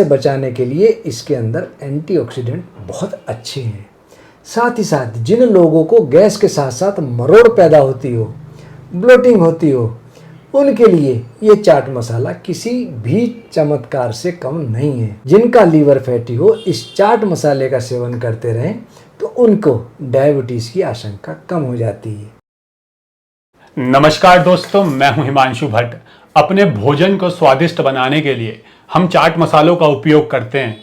से बचाने के लिए इसके अंदर एंटीऑक्सीडेंट बहुत अच्छे हैं। साथ ही साथ जिन लोगों को गैस के साथ साथ मरोड़ पैदा होती हो, ब्लोटिंग होती हो, उनके लिए ये चाट मसाला किसी भी चमत्कार से कम नहीं है। जिनका लीवर फैटी हो, इस चाट मसाले का सेवन करते रहें तो उनको डायबिटीज़ की आशंका कम हो जाती है। नमस्कार दोस्तों, मैं हूं हिमांशु भट्ट। अपने भोजन को स्वादिष्ट बनाने के लिए हम चाट मसालों का उपयोग करते हैं,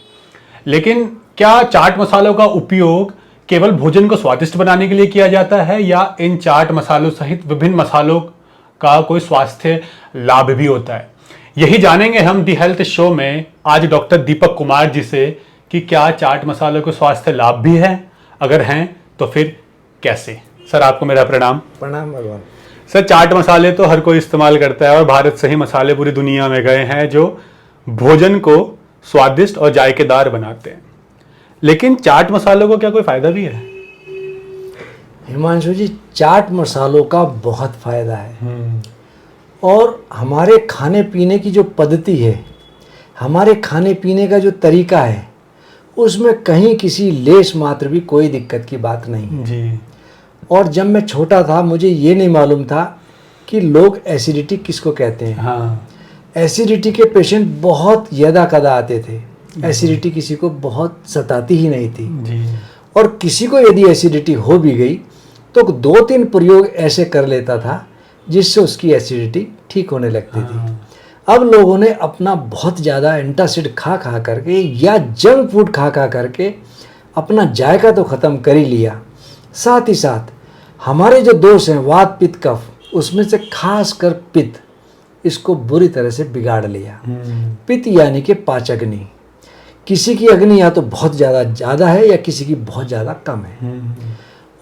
लेकिन क्या चाट मसालों का उपयोग केवल भोजन को स्वादिष्ट बनाने के लिए किया जाता है या इन चाट मसालों सहित विभिन्न मसालों का कोई स्वास्थ्य लाभ भी होता है? यही जानेंगे हम दी हेल्थ शो में आज डॉक्टर दीपक कुमार जी से कि क्या चाट मसालों के स्वास्थ्य लाभ भी हैं, अगर हैं तो फिर कैसे। सर, आपको मेरा प्रणाम। प्रणाम भगवान। सर, चाट मसाले तो हर कोई इस्तेमाल करता है और भारत से ही मसाले पूरी दुनिया में गए हैं जो भोजन को स्वादिष्ट और जायकेदार बनाते हैं, लेकिन चाट मसालों को क्या कोई फायदा भी है? हिमांशु जी, चाट मसालों का बहुत फायदा है और हमारे खाने पीने की जो पद्धति है, हमारे खाने पीने का जो तरीका है, उसमें कहीं किसी लेश मात्र भी कोई दिक्कत की बात नहीं है जी। और जब मैं छोटा था मुझे ये नहीं मालूम था कि लोग एसिडिटी किसको कहते हैं। हाँ। एसिडिटी के पेशेंट बहुत यदा कदा आते थे। एसिडिटी किसी को बहुत सताती ही नहीं थी जी। और किसी को यदि एसिडिटी हो भी गई तो 2-3 प्रयोग ऐसे कर लेता था जिससे उसकी एसिडिटी ठीक होने लगती थी। अब लोगों ने अपना बहुत ज़्यादा एंटासिड खा करके या जंक फूड खा करके अपना जायका तो ख़त्म कर ही लिया, साथ ही साथ हमारे जो दोष हैं वात पित्त कफ, उसमें से खास कर पित्त, इसको बुरी तरह से बिगाड़ लिया। पित्त यानी कि पाचग्नि। किसी की अग्नि या तो बहुत ज़्यादा है या किसी की बहुत ज़्यादा कम है।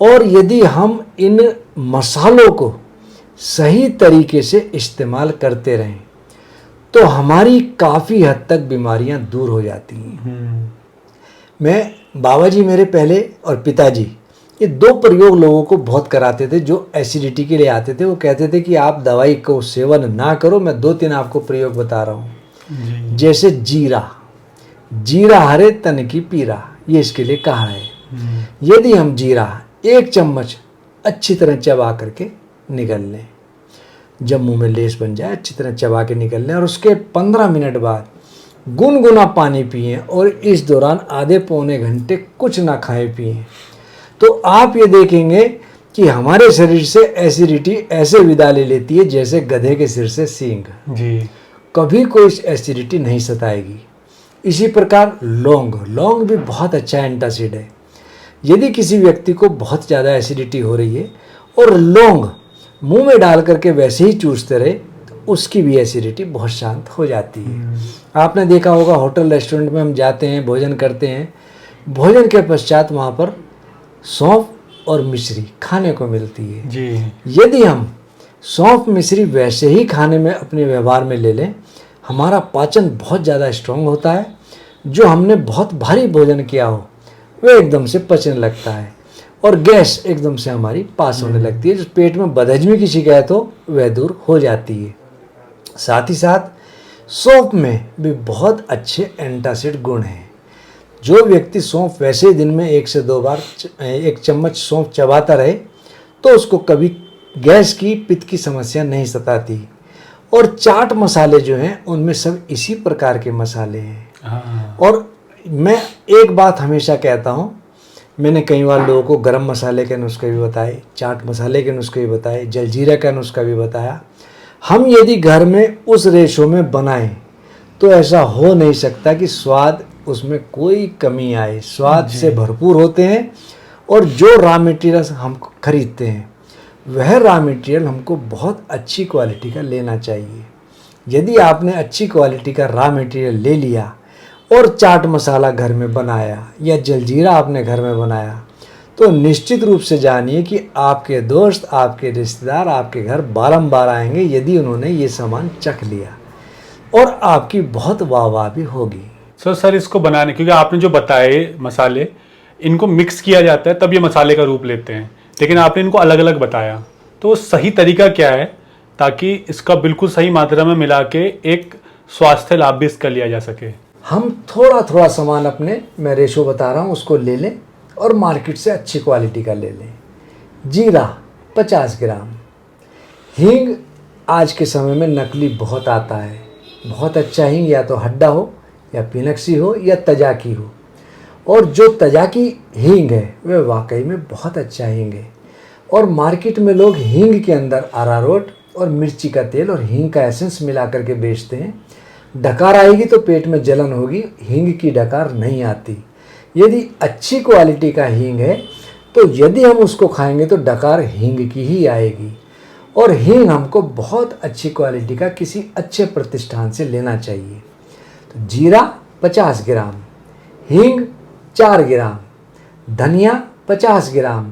और यदि हम इन मसालों को सही तरीके से इस्तेमाल करते रहें तो हमारी काफ़ी हद तक बीमारियां दूर हो जाती हैं। मैं बाबा जी मेरे पहले और पिताजी, ये 2 प्रयोग लोगों को बहुत कराते थे जो एसिडिटी के लिए आते थे। वो कहते थे कि आप दवाई को सेवन ना करो, मैं 2-3 आपको प्रयोग बता रहा हूँ। जैसे जीरा हरे तन की पीरा, ये इसके लिए कहा है। यदि हम जीरा 1 चम्मच अच्छी तरह चबा करके निगल लें, जब मुंह में लेस बन जाए अच्छी तरह चबा के निकल लें और उसके 15 मिनट बाद गुनगुना पानी पिएं और इस दौरान आधे पौने घंटे कुछ ना खाएं पिएं, तो आप ये देखेंगे कि हमारे शरीर से एसिडिटी ऐसे विदा ले लेती है जैसे गधे के सिर से सींग। जी। कभी कोई एसिडिटी नहीं सताएगी। इसी प्रकार लौंग भी बहुत अच्छा एंटासिड है। यदि किसी व्यक्ति को बहुत ज़्यादा एसिडिटी हो रही है और लौंग मुंह में डाल करके वैसे ही चूसते रहे तो उसकी भी एसिडिटी बहुत शांत हो जाती है। आपने देखा होगा होटल रेस्टोरेंट में हम जाते हैं, भोजन करते हैं, भोजन के पश्चात वहाँ पर सौंफ और मिश्री खाने को मिलती है जी। यदि हम सौंफ मिश्री वैसे ही खाने में अपने व्यवहार में ले लें, हमारा पाचन बहुत ज़्यादा स्ट्रांग होता है। जो हमने बहुत भारी भोजन किया हो वह एकदम से पचने लगता है और गैस एकदम से हमारी पास होने लगती है। जो पेट में बदहजमी की शिकायत हो वह दूर हो जाती है। साथ ही साथ सौंफ में भी बहुत अच्छे एंटासिड गुण हैं। जो व्यक्ति सौंफ वैसे ही दिन में 1 से 2 बार 1 चम्मच सौंफ चबाता रहे तो उसको कभी गैस की, पित्त की समस्या नहीं सताती। और चाट मसाले जो हैं उनमें सब इसी प्रकार के मसाले हैं। और मैं एक बात हमेशा कहता हूँ, मैंने कई बार लोगों को गरम मसाले के नुस्खे भी बताए, चाट मसाले के नुस्खे भी बताए, जलजीरा का नुस्खा भी बताया। हम यदि घर में उस रेशो में बनाएं तो ऐसा हो नहीं सकता कि स्वाद उसमें कोई कमी आए। स्वाद से भरपूर होते हैं और जो रॉ मटेरियल हम खरीदते हैं वह रॉ मटेरियल हमको बहुत अच्छी क्वालिटी का लेना चाहिए। यदि आपने अच्छी क्वालिटी का रॉ मटेरियल ले लिया और चाट मसाला घर में बनाया या जलजीरा आपने घर में बनाया तो निश्चित रूप से जानिए कि आपके दोस्त, आपके रिश्तेदार आपके घर बारंबार आएंगे यदि उन्होंने ये सामान चख लिया और आपकी बहुत वाह भी होगी। सर, इसको बनाने, क्योंकि आपने जो बताए मसाले, इनको मिक्स किया जाता है तब ये मसाले का रूप लेते हैं, लेकिन आपने इनको अलग अलग बताया, तो सही तरीका क्या है ताकि इसका बिल्कुल सही मात्रा में मिला के एक स्वास्थ्य लाभ भी इसका लिया जा सके? हम थोड़ा थोड़ा सामान अपने, मैं रेशो बता रहा हूँ, उसको ले लें और मार्केट से अच्छी क्वालिटी का ले लें। जीरा 50 ग्राम। हींग आज के समय में नकली बहुत आता है। बहुत अच्छा हींग या तो हड्डा हो या पीनक्सी हो या तजाकी हो, और जो तजाकी हींग है वह वाकई में बहुत अच्छा हींग है। और मार्केट में लोग हींग के अंदर अरारोट और मिर्ची का तेल और हींग का एसेंस मिला करके बेचते हैं। डकार आएगी तो पेट में जलन होगी, हींग की डकार नहीं आती। यदि अच्छी क्वालिटी का हींग है तो यदि हम उसको खाएंगे तो डकार हींग की ही आएगी। और हींग हमको बहुत अच्छी क्वालिटी का किसी अच्छे प्रतिष्ठान से लेना चाहिए। तो जीरा 50 ग्राम, हींग 4 ग्राम, धनिया 50 ग्राम,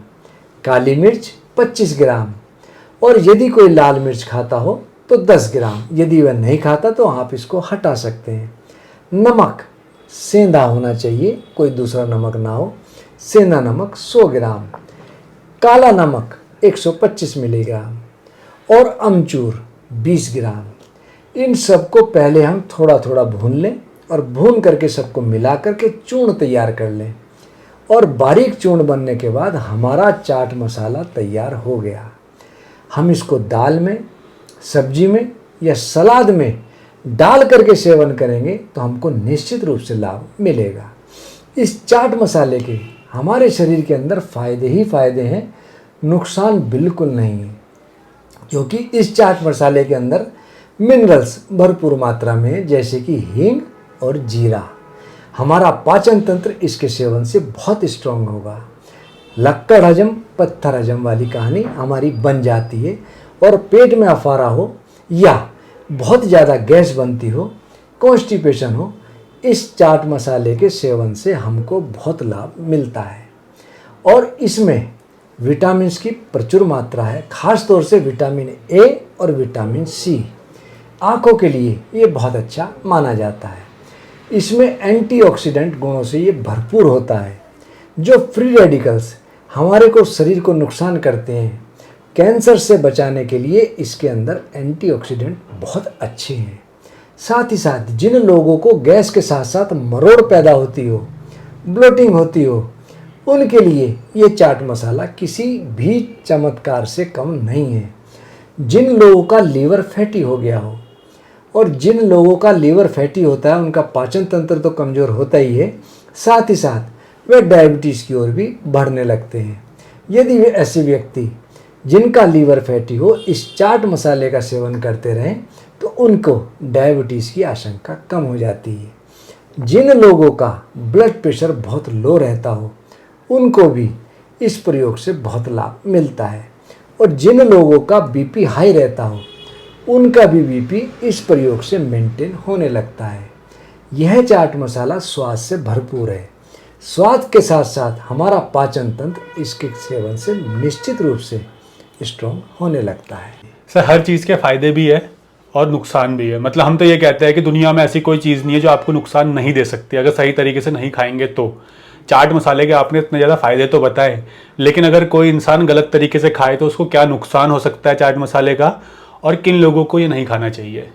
काली मिर्च 25 ग्राम, और यदि कोई लाल मिर्च खाता हो तो 10 ग्राम। यदि वह नहीं खाता तो आप इसको हटा सकते हैं। नमक सेंधा होना चाहिए, कोई दूसरा नमक ना हो। सेंधा नमक 100 ग्राम, काला नमक 125 मिलीग्राम और अमचूर 20 ग्राम। इन सबको पहले हम थोड़ा थोड़ा भून लें और भून करके सबको मिला करके चूर्ण तैयार कर लें। और बारीक चूर्ण बनने के बाद हमारा चाट मसाला तैयार हो गया। हम इसको दाल में, सब्जी में या सलाद में डाल करके सेवन करेंगे तो हमको निश्चित रूप से लाभ मिलेगा। इस चाट मसाले के हमारे शरीर के अंदर फ़ायदे ही फ़ायदे हैं, नुकसान बिल्कुल नहीं है। क्योंकि इस चाट मसाले के अंदर मिनरल्स भरपूर मात्रा में है, जैसे कि हींग और जीरा। हमारा पाचन तंत्र इसके सेवन से बहुत स्ट्रांग होगा। लक्कड़ हजम पत्थर हजम वाली कहानी हमारी बन जाती है। और पेट में अफारा हो या बहुत ज़्यादा गैस बनती हो, कॉन्स्टिपेशन हो, इस चाट मसाले के सेवन से हमको बहुत लाभ मिलता है। और इसमें विटामिन्स की प्रचुर मात्रा है, खास तौर से विटामिन ए और विटामिन सी। आँखों के लिए ये बहुत अच्छा माना जाता है। इसमें एंटीऑक्सीडेंट गुणों से ये भरपूर होता है। जो फ्री रेडिकल्स हमारे को शरीर को नुकसान करते हैं, कैंसर से बचाने के लिए इसके अंदर एंटीऑक्सीडेंट बहुत अच्छे हैं। साथ ही साथ जिन लोगों को गैस के साथ साथ मरोड़ पैदा होती हो, ब्लोटिंग होती हो, उनके लिए ये चाट मसाला किसी भी चमत्कार से कम नहीं है। जिन लोगों का लीवर फैटी हो गया हो, और जिन लोगों का लीवर फैटी होता है उनका पाचन तंत्र तो कमज़ोर होता ही है, साथ ही साथ वे डायबिटीज़ की ओर भी बढ़ने लगते हैं। यदि वे ऐसे व्यक्ति जिनका लीवर फैटी हो इस चाट मसाले का सेवन करते रहें तो उनको डायबिटीज़ की आशंका कम हो जाती है। जिन लोगों का ब्लड प्रेशर बहुत लो रहता हो उनको भी इस प्रयोग से बहुत लाभ मिलता है। और जिन लोगों का बीपी हाई रहता हो उनका भी बीपी इस प्रयोग से मेंटेन होने लगता है। यह चाट मसाला स्वाद से भरपूर है। स्वाद के साथ साथ हमारा पाचन तंत्र इसके सेवन से निश्चित रूप से स्ट्रॉन्ग होने लगता है। सर, हर चीज़ के फ़ायदे भी है और नुकसान भी है। मतलब हम तो ये कहते हैं कि दुनिया में ऐसी कोई चीज़ नहीं है जो आपको नुकसान नहीं दे सकती, अगर सही तरीके से नहीं खाएंगे तो। चाट मसाले के आपने इतने ज़्यादा फ़ायदे तो बताए, लेकिन अगर कोई इंसान गलत तरीके से खाए तो उसको क्या नुकसान हो सकता है चाट मसाले का, और किन लोगों को ये नहीं खाना चाहिए?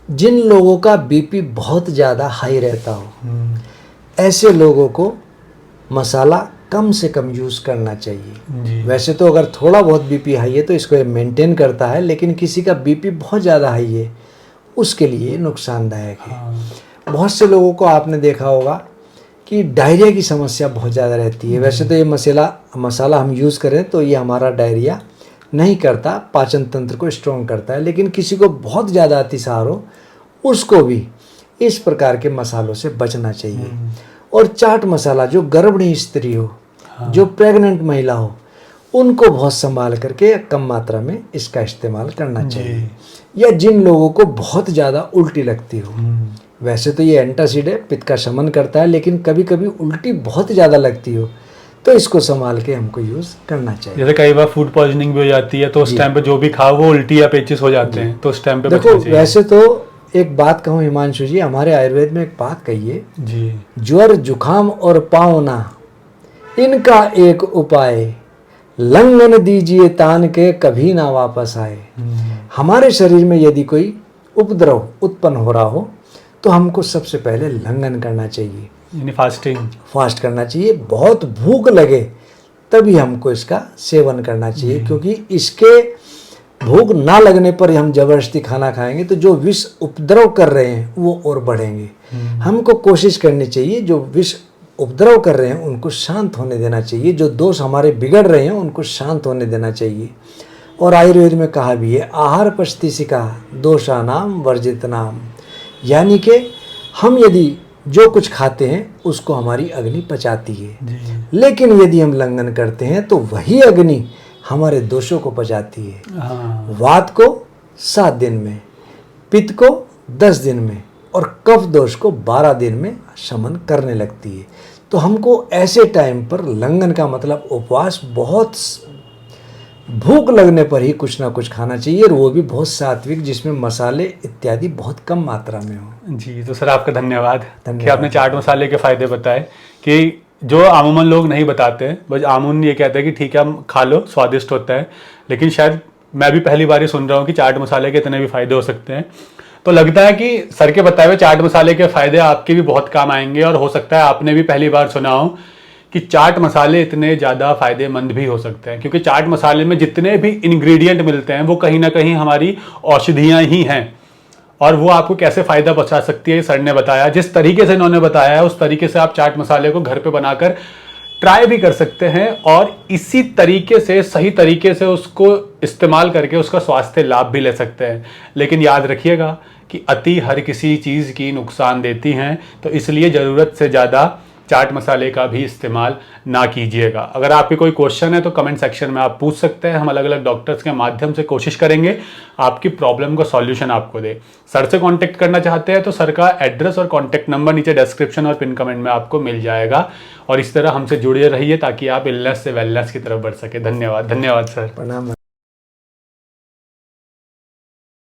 जिन लोगों का बीपी बहुत ज़्यादा हाई रहता हो, ऐसे लोगों को मसाला कम से कम यूज़ करना चाहिए। वैसे तो अगर थोड़ा बहुत बीपी हाई है तो इसको ये मेंटेन करता है, लेकिन किसी का बीपी बहुत ज़्यादा हाई है उसके लिए नुकसानदायक है। बहुत से लोगों को आपने देखा होगा कि डायरिया की समस्या बहुत ज़्यादा रहती है। वैसे तो ये मसाला हम यूज़ करें तो ये हमारा डायरिया नहीं करता, पाचन तंत्र को स्ट्रॉन्ग करता है, लेकिन किसी को बहुत ज़्यादा अतिसार हो उसको भी इस प्रकार के मसालों से बचना चाहिए। और चाट मसाला जो गर्भिणी स्त्री हो, जो प्रेग्नेंट महिला हो, उनको बहुत संभाल करके कम मात्रा में इसका इस्तेमाल करना चाहिए। या जिन लोगों को बहुत ज़्यादा उल्टी लगती हो, वैसे तो ये एंटासिड है, पित्त का शमन करता है, लेकिन कभी कभी उल्टी बहुत ज़्यादा लगती हो तो इसको संभाल के हमको यूज़ करना चाहिए। जैसे कई बार फूड पॉइजनिंग भी हो जाती है तो उस टाइम पे जो भी खाओ वो उल्टी या पेचिस हो जाते हैं, तो उस टाइम पे देखो, वैसे तो एक बात कहूँ हिमांशु जी, हमारे आयुर्वेद में एक बात कही है जी, ज्वर जुखाम और पावना इनका एक उपाय, लंघन दीजिए तान के कभी ना वापस आए। हमारे शरीर में यदि कोई उपद्रव उत्पन्न हो रहा हो तो हमको सबसे पहले लंघन करना चाहिए, यानी फास्टिंग। फास्ट करना चाहिए। बहुत भूख लगे तभी हमको इसका सेवन करना चाहिए, क्योंकि इसके भूख ना लगने पर ही हम जबरदस्ती खाना खाएंगे तो जो विष उपद्रव कर रहे हैं वो और बढ़ेंगे। हमको कोशिश करनी चाहिए जो विष उपद्रव कर रहे हैं उनको शांत होने देना चाहिए, जो दोष हमारे बिगड़ रहे हैं उनको शांत होने देना चाहिए। और आयुर्वेद में कहा भी है, आहार पश्चिका दोषानाम वर्जित नाम, यानी कि हम यदि जो कुछ खाते हैं उसको हमारी अग्नि पचाती है, लेकिन यदि हम लंघन करते हैं तो वही अग्नि हमारे दोषों को पचाती है। वात को 7 दिन में, पित्त को 10 दिन में और कफ दोष को 12 दिन में शमन करने लगती है। तो हमको ऐसे टाइम पर लंघन का मतलब उपवास, बहुत भूख लगने पर ही कुछ ना कुछ खाना चाहिए, और वो भी बहुत सात्विक, जिसमें मसाले इत्यादि बहुत कम मात्रा में हो। जी, तो सर आपका धन्यवाद कि आपने चाट मसाले के फायदे बताए, कि जो आमूमन लोग नहीं बताते हैं। बस आमूमन ये कहते हैं कि ठीक है हम खा लो, स्वादिष्ट होता है, लेकिन शायद मैं भी पहली बार ही सुन रहा हूँ कि चाट मसाले के इतने भी फायदे हो सकते हैं। तो लगता है कि सर के बताए हुए चाट मसाले के फायदे आपके भी बहुत काम आएंगे, और हो सकता है आपने भी पहली बार सुना हो कि चाट मसाले इतने ज़्यादा फायदेमंद भी हो सकते हैं, क्योंकि चाट मसाले में जितने भी इंग्रेडिएंट मिलते हैं वो कहीं ना कहीं हमारी औषधियाँ ही हैं, और वो आपको कैसे फ़ायदा पहुंचा सकती है सर ने बताया। जिस तरीके से इन्होंने बताया है उस तरीके से आप चाट मसाले को घर पे बनाकर ट्राई भी कर सकते हैं, और इसी तरीके से सही तरीके से उसको इस्तेमाल करके उसका स्वास्थ्य लाभ भी ले सकते हैं। लेकिन याद रखिएगा कि अति हर किसी चीज़ की नुकसान देती हैं, तो इसलिए ज़रूरत से ज़्यादा चाट मसाले का भी इस्तेमाल ना कीजिएगा। अगर आपके कोई क्वेश्चन है तो कमेंट सेक्शन में आप पूछ सकते हैं, हम अलग अलग डॉक्टर्स के माध्यम से कोशिश करेंगे आपकी प्रॉब्लम का सॉल्यूशन आपको दे। सर से कांटेक्ट करना चाहते हैं तो सर का एड्रेस और कांटेक्ट नंबर नीचे डिस्क्रिप्शन और पिन कमेंट में आपको मिल जाएगा, और इस तरह हमसे जुड़े रहिए ताकि आप इलनेस से वेलनेस की तरफ बढ़ सके। धन्यवाद। धन्यवाद सर। प्रणाम।